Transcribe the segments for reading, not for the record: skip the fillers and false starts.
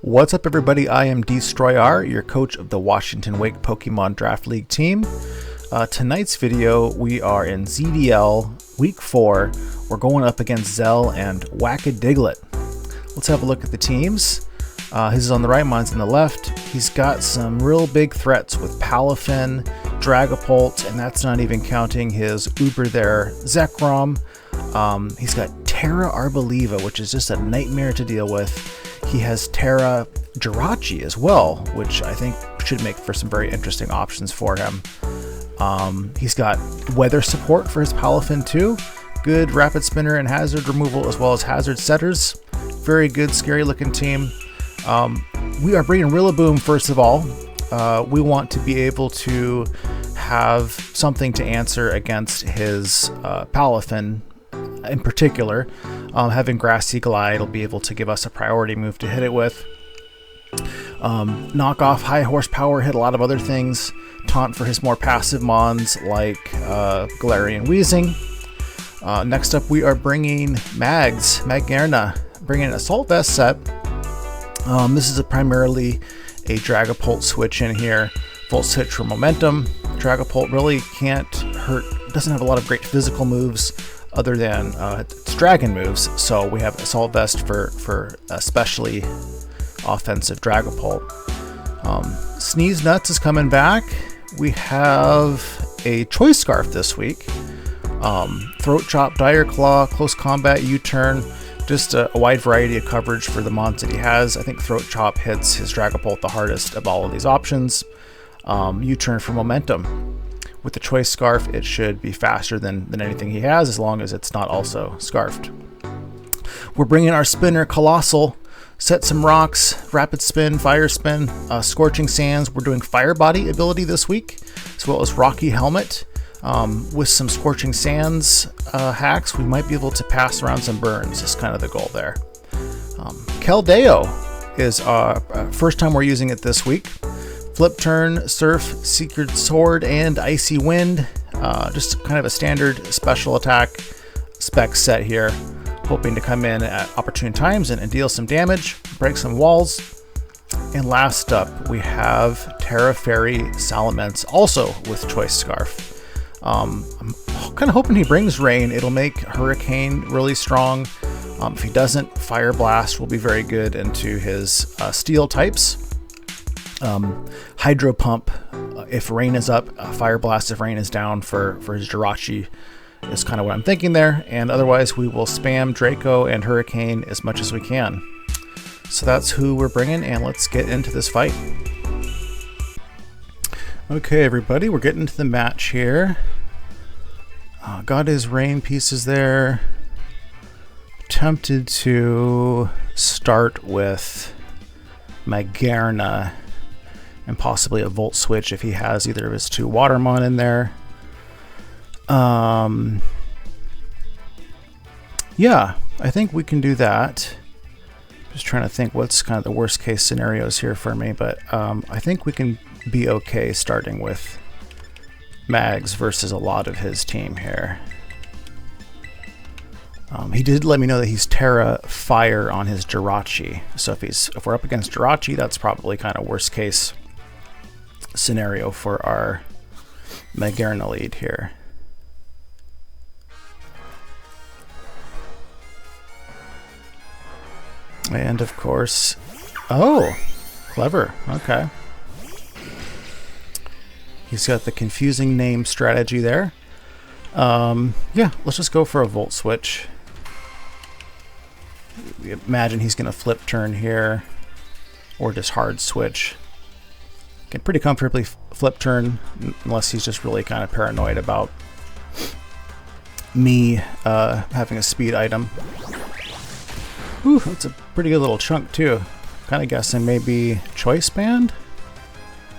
What's up, everybody? I am Destroyer, your coach of the Washington Wake Pokemon Draft League team. Tonight's video, we are in ZDL Week 4. We're going up against Zell and Whack-A-Diglett. Let's have a look at the teams. His is on the right, mine's on the left. He's got some real big threats with Palafin, Dragapult, and that's not even counting his Uber there, Zekrom. He's got Terra Arboliva, which is just a nightmare to deal with. He has Terra Jirachi as well, which I think should make for some very interesting options for him. He's got weather support for his Palafin too. Good rapid spinner and hazard removal as well as hazard setters. Very good, scary looking team. We are bringing Rillaboom first of all. We want to be able to have something to answer against his Palafin in particular. Having Grassy Glide will be able to give us a priority move to hit it with. Knock off high horsepower, hit a lot of other things. Taunt for his more passive mons like Galarian Weezing. Next up we are bringing Magerna, bringing an Assault Vest set. This is primarily a Dragapult switch in here. Volt Switch for momentum. Dragapult really can't hurt, doesn't have a lot of great physical moves other than its dragon moves, so we have Assault Vest for especially offensive Dragapult. Sneeze Nuts is coming back. We have a Choice Scarf this week. Throat Chop, Dire Claw, Close Combat, U-Turn, just a wide variety of coverage for the mons that he has. I think Throat Chop hits his Dragapult the hardest of all of these options. U-Turn for momentum. With the Choice Scarf, it should be faster than anything he has, as long as it's not also scarfed. We're bringing our spinner Colossal, set some rocks, rapid spin, fire spin, Scorching Sands. We're doing Fire Body ability this week, as well as Rocky Helmet. With some Scorching Sands hacks, we might be able to pass around some burns, is kind of the goal there. Keldeo is first time we're using it this week. Flip Turn, Surf, Secret Sword, and Icy Wind. Just kind of a standard special attack spec set here. Hoping to come in at opportune times and deal some damage, break some walls. And last up, we have Terra Fairy Salamence, also with Choice Scarf. I'm kind of hoping he brings Rain. It'll make Hurricane really strong. If he doesn't, Fire Blast will be very good into his Steel types. Hydro Pump if Rain is up, Fire Blast if Rain is down for his Jirachi is kind of what I'm thinking there, and otherwise we will spam Draco and Hurricane as much as we can. So that's who we're bringing, and let's get into this fight. Okay, everybody, we're getting into the match here. Got his Rain pieces there. Tempted to start with Magerna and possibly a Volt Switch if he has either of his two Watermon in there. Yeah, I think we can do that. Just trying to think what's kind of the worst case scenarios here for me, but I think we can be okay starting with Mags versus a lot of his team here. He did let me know that he's Terra Fire on his Jirachi, so if we're up against Jirachi, that's probably kind of worst case scenario for our Magerna lead here. And of course, oh, clever, okay. He's got the confusing name strategy there. Yeah, let's just go for a Volt Switch. We imagine he's going to Flip Turn here, or just Hard Switch. Can pretty comfortably Flip Turn, unless he's just really kind of paranoid about me having a speed item. Ooh, that's a pretty good little chunk too. Kind of guessing maybe Choice Band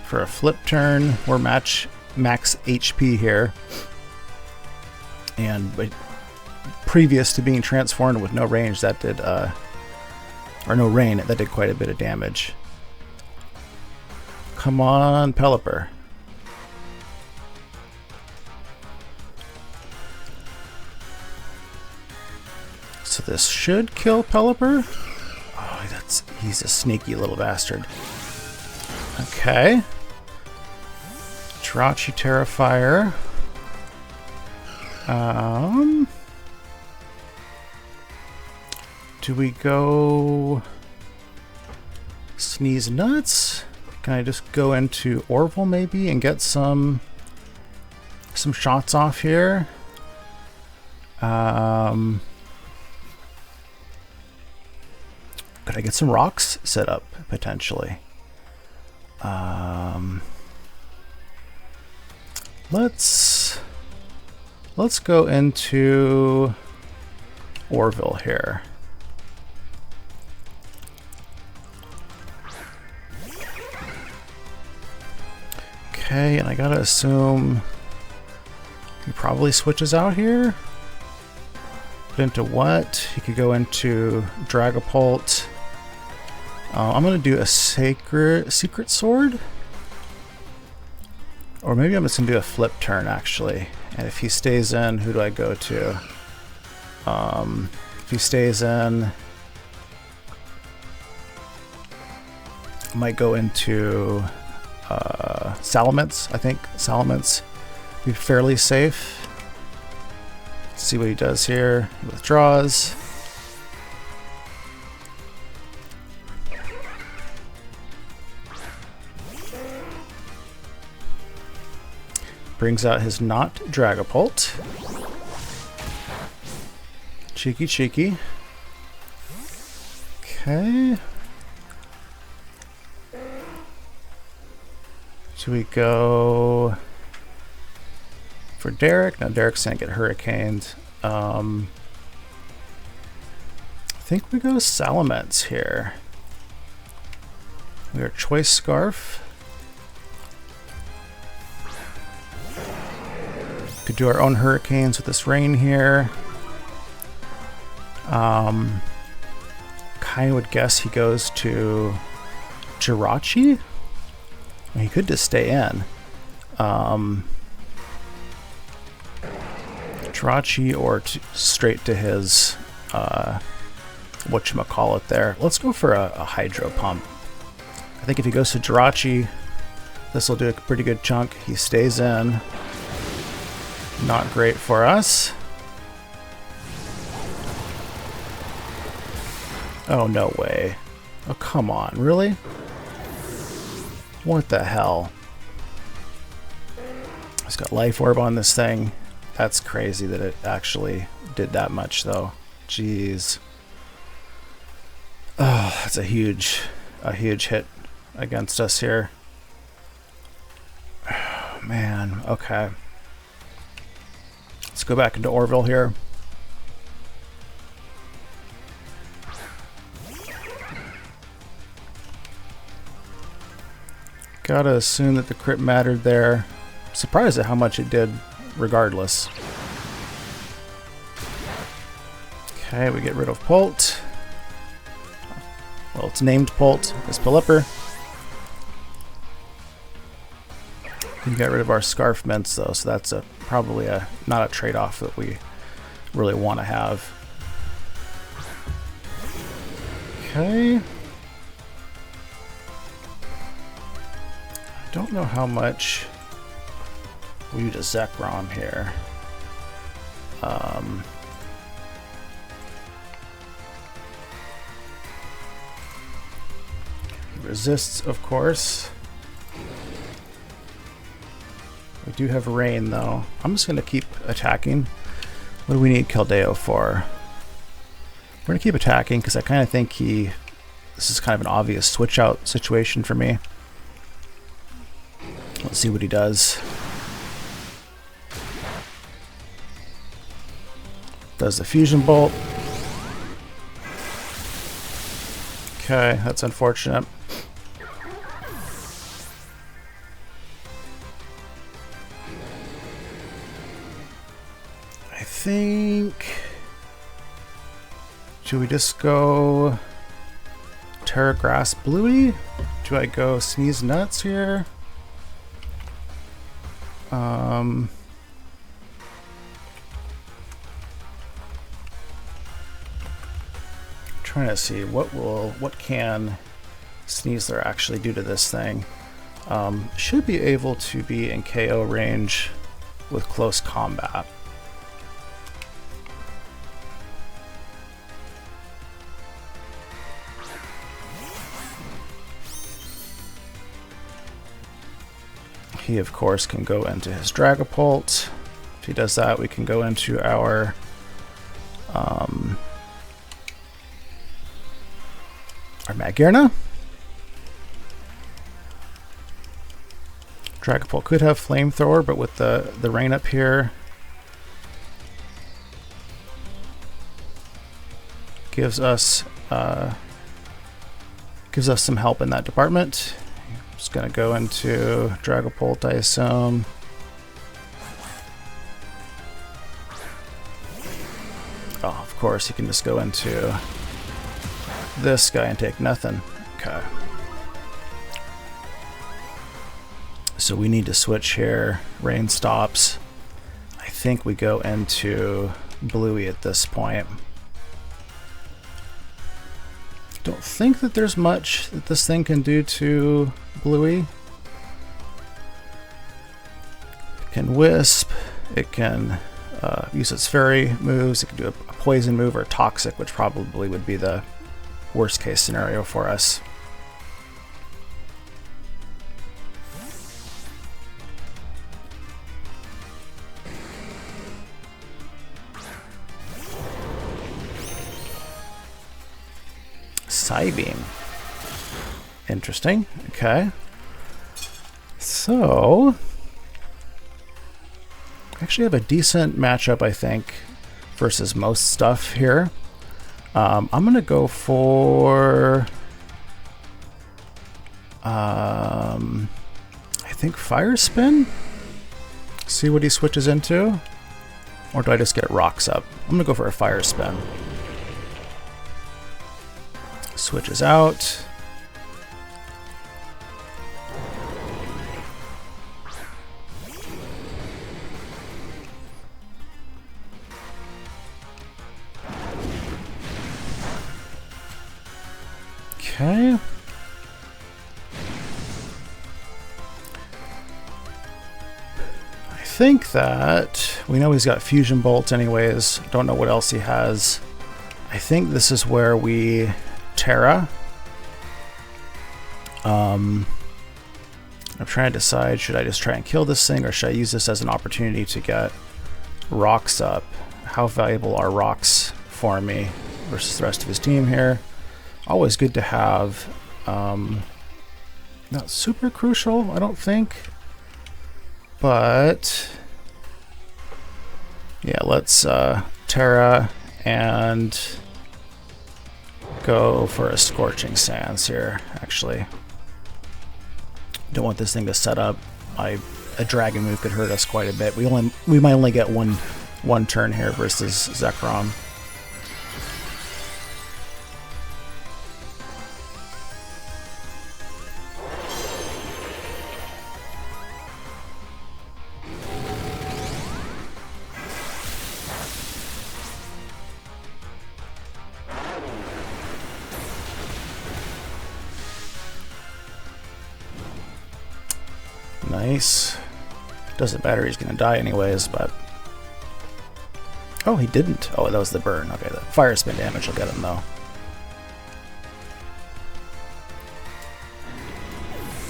for a Flip Turn. We're max HP here. And previous to being transformed with no range, that did, or no rain, that did quite a bit of damage. Come on, Pelipper. So this should kill Pelipper. Oh, he's a sneaky little bastard. Okay. Jirachi Terrifier. Do we go Sneeze Nuts? Can I just go into Orville maybe and get some shots off here? Could I get some rocks set up potentially? Let's go into Orville here. Okay, and I gotta assume he probably switches out here. But into what? He could go into Dragapult. I'm gonna do a secret sword, or maybe I'm just gonna do a flip turn actually. And if he stays in, who do I go to? If he stays in, I might go into Salamence. I think Salamence be fairly safe. Let's see what he does here. He withdraws. Brings out his not Dragapult. Cheeky, cheeky. Okay. Should we go for Derek? No, Derek's gonna get hurricaned. I think we go Salamence here. We are Choice Scarf. Could do our own hurricanes with this rain here. Kind of would guess he goes to Jirachi. He could just stay in. Jirachi or straight to his whatchamacallit there. Let's go for a Hydro Pump. I think if he goes to Jirachi, this will do a pretty good chunk. He stays in. Not great for us. Oh, no way. Oh, come on. Really? What the hell? It's got Life Orb on this thing. That's crazy that it actually did that much, though. Jeez. Oh, that's a huge hit against us here. Oh, man. Okay. Let's go back into Orville here. Gotta assume that the crit mattered there. Surprised at how much it did regardless. Okay, we get rid of Pult. Well, it's named Pult. It's Pelipper. We got rid of our Scarf Mints though, so that's probably not a trade-off that we really want to have. Okay. I don't know how much we need a Zekrom here. He resists, of course. We do have rain, though. I'm just going to keep attacking. What do we need Keldeo for? We're going to keep attacking because I kind of think this is kind of an obvious switch out situation for me. Let's see what he does. Does the Fusion Bolt. Okay, that's unfortunate. I think... Should we just go Terragrass Bluey? Do I go Sneeze Nuts here? trying to see what can Sneasler actually do to this thing. Should be able to be in KO range with close combat. He of course can go into his Dragapult. If he does that, we can go into our Magearna. Dragapult could have Flamethrower, but with the rain up here, gives us some help in that department. Just gonna go into Dragapult, I assume. Oh, of course, you can just go into this guy and take nothing. Okay. So we need to switch here. Rain stops. I think we go into Bluey at this point. Don't think that there's much that this thing can do to Bluey. It can Wisp. It can use its fairy moves. It can do a poison move or a toxic, which probably would be the worst case scenario for us. Psybeam. Interesting. Okay. So, actually have a decent matchup, I think, versus most stuff here. I'm gonna go for I think Fire Spin. See what he switches into, or do I just get rocks up? I'm gonna go for a Fire Spin. Switches out. Okay. I think that we know he's got Fusion Bolt anyways. Don't know what else he has. I think this is where we Terra. I'm trying to decide, should I just try and kill this thing or should I use this as an opportunity to get rocks up? How valuable are rocks for me versus the rest of his team here? Always good to have. Not super crucial, I don't think. But yeah, let's Terra and go for a Scorching Sands here, actually. Don't want this thing to set up. A dragon move could hurt us quite a bit. We might only get one turn here versus Zekrom. Nice. Doesn't matter, he's gonna die anyways, but... Oh, he didn't. Oh, that was the burn. Okay, the Fire Spin damage will get him, though.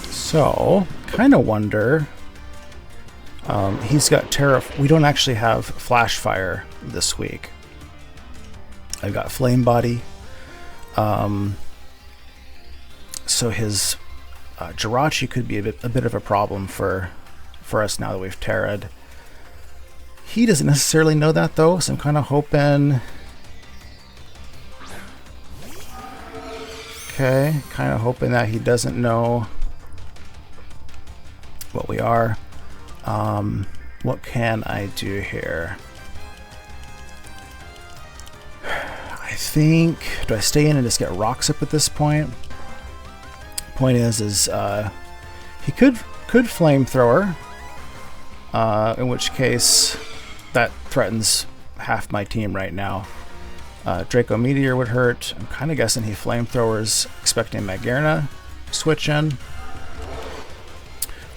So, kind of wonder... he's got Terra... We don't actually have Flash Fire this week. I've got Flame Body. So his... Jirachi could be a bit of a problem for us now that we've Terra'd. He doesn't necessarily know that though, so I'm kind of hoping... Okay, kind of hoping that he doesn't know what we are. What can I do here? I think... Do I stay in and just get rocks up at this point? Point is he could Flamethrower, in which case that threatens half my team right now. Draco Meteor would hurt. I'm kind of guessing he flamethrowers, expecting Magearna switch in.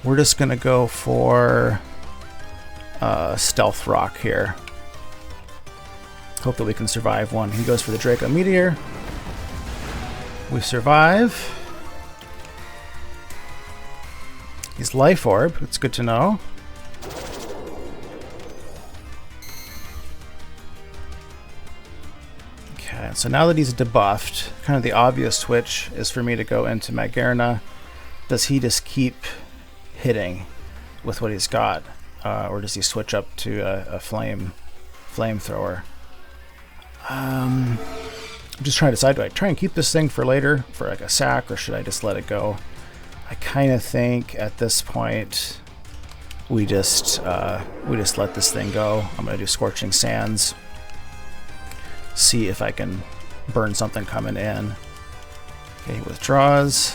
We're just going to go for Stealth Rock here. Hope that we can survive one. He goes for the Draco Meteor. We survive. He's Life Orb. It's good to know. Okay, so now that he's debuffed, kind of the obvious switch is for me to go into Magearna. Does he just keep hitting with what he's got? Or does he switch up to a flamethrower? I'm just trying to decide, do I try and keep this thing for later, for like a sack, or should I just let it go? I kind of think at this point we just let this thing go. I'm going to do Scorching Sands, see if I can burn something coming in. Okay, he withdraws.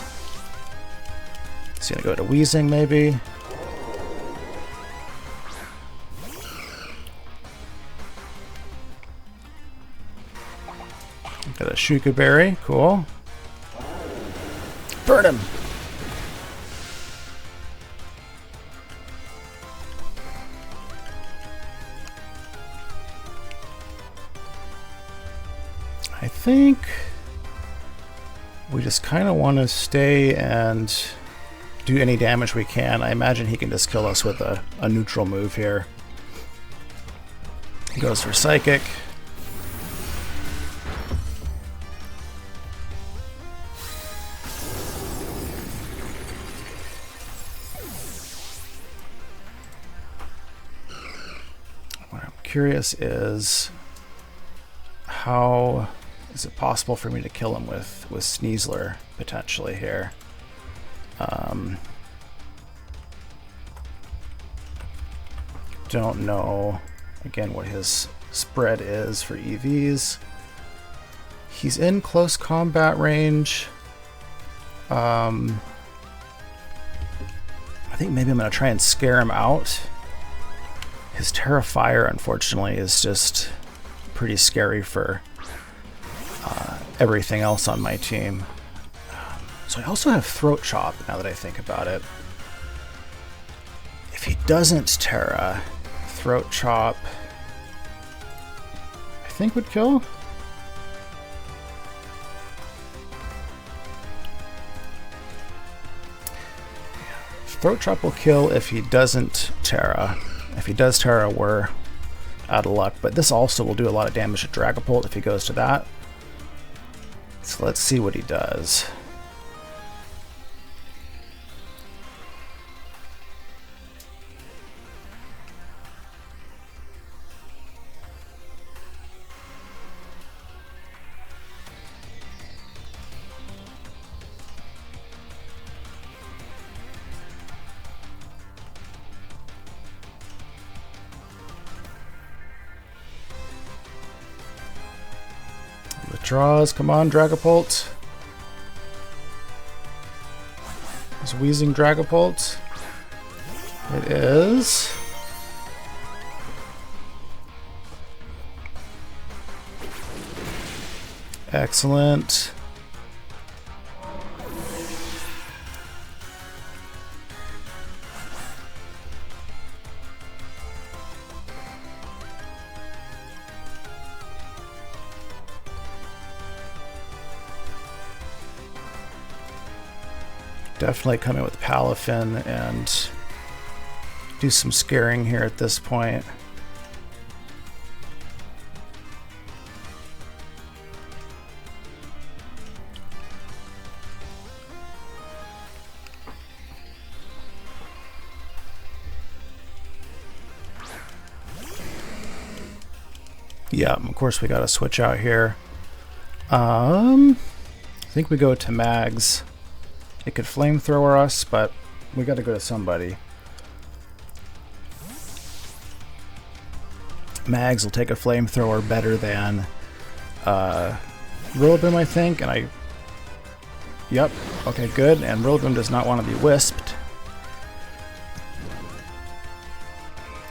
He's going to go to Wheezing maybe. Got a Shuka Berry, cool. Burn him! I think we just kind of want to stay and do any damage we can. I imagine he can just kill us with a neutral move here. He goes for Psychic. What I'm curious is, how is it possible for me to kill him with Sneasler potentially here? Don't know again what his spread is for EVs. He's in close combat range. I think maybe I'm gonna try and scare him out. His Terra Fire, unfortunately, is just pretty scary for everything else on my team. So I also have Throat Chop, now that I think about it. If he doesn't Terra, Throat Chop I think would kill. Throat Chop will kill if he doesn't Terra. If he does Terra, we're out of luck, but this also will do a lot of damage to Dragapult if he goes to that. So let's see what he does. Withdraws, come on, Dragapult. Is Wheezing Dragapult? It is. Excellent. Definitely come in with Palafin and do some scaring here at this point. Yeah, of course we gotta switch out here. I think we go to Mags. It could flamethrower us, but we gotta go to somebody. Mags will take a flamethrower better than Rillaboom, I think, and yep, okay, good, and Rillaboom does not want to be wisped.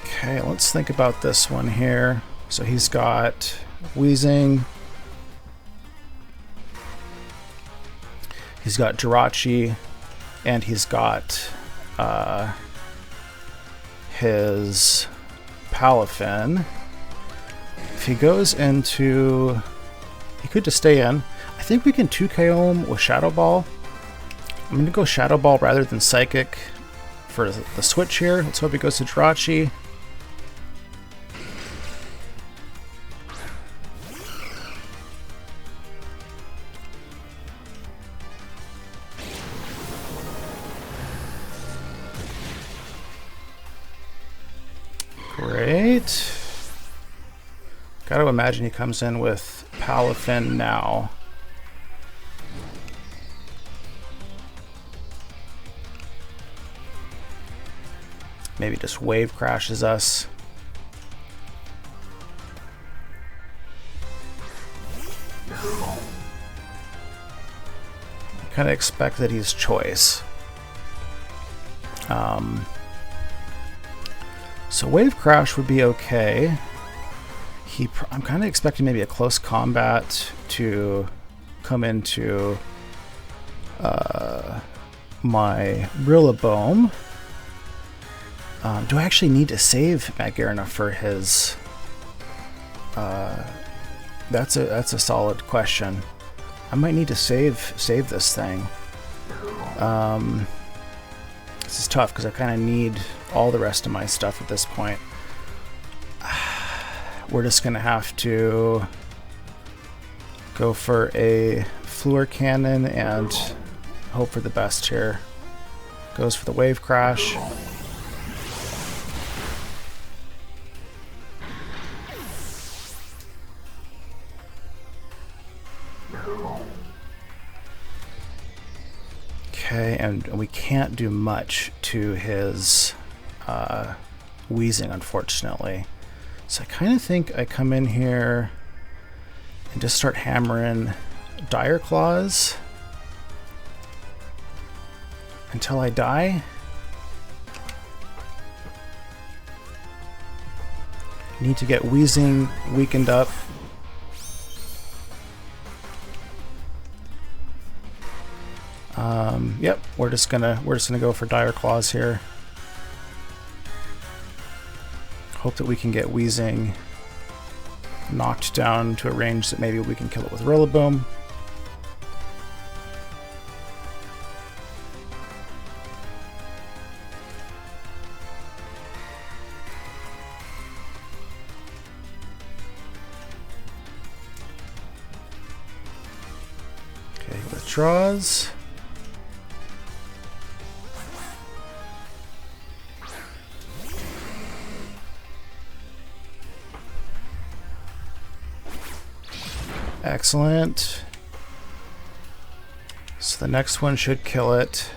Okay, let's think about this one here. So he's got Wheezing, He's got Jirachi, and he's got his Pelipper. If he goes into... He could just stay in. I think we can 2KO him with Shadow Ball. I'm going to go Shadow Ball rather than Psychic for the switch here. Let's hope he goes to Jirachi. Great. Gotta imagine he comes in with Pelipper now. Maybe just wave crashes us. I kind of expect that he's choice. So wave crash would be okay. I'm kind of expecting maybe a close combat to come into my Rillaboom. Do I actually need to save Magearna for his... That's a solid question. I might need to save this thing. This is tough because I kind of need all the rest of my stuff at this point. We're just going to have to go for a Fluor Cannon and hope for the best here. Goes for the Wave Crash. Okay, and we can't do much to his wheezing, unfortunately. So I kind of think I come in here and just start hammering Dire Claws until I die. Need to get wheezing weakened up. Yep, we're just gonna go for Dire Claws here. Hope that we can get wheezing knocked down to a range that maybe we can kill it with Rillaboom. Okay, withdraws. Excellent. So the next one should kill it.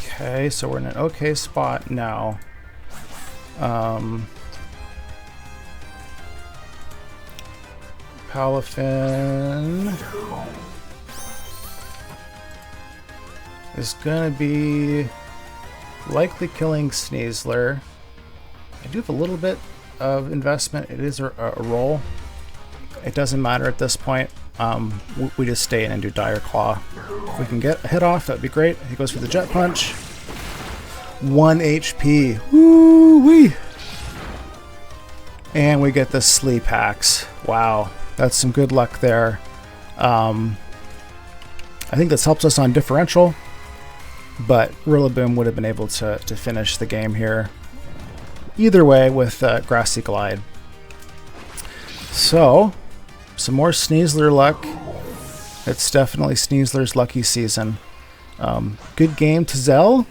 Okay, so we're in an okay spot now. Pelipper is gonna be likely killing Sneasler. I do have a little bit of investment. It is a roll. It doesn't matter at this point. We just stay in and do Dire Claw. If we can get a hit off, that'd be great. He goes for the Jet Punch. 1 HP. Woo-wee! And we get the Sleep Hacks. Wow, that's some good luck there. I think this helps us on differential, but Rillaboom would have been able to finish the game here. Either way with Grassy Glide. So, some more Sneasler luck. It's definitely Sneasler's lucky season. Good game to Zell.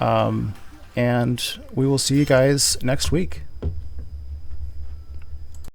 And we will see you guys next week.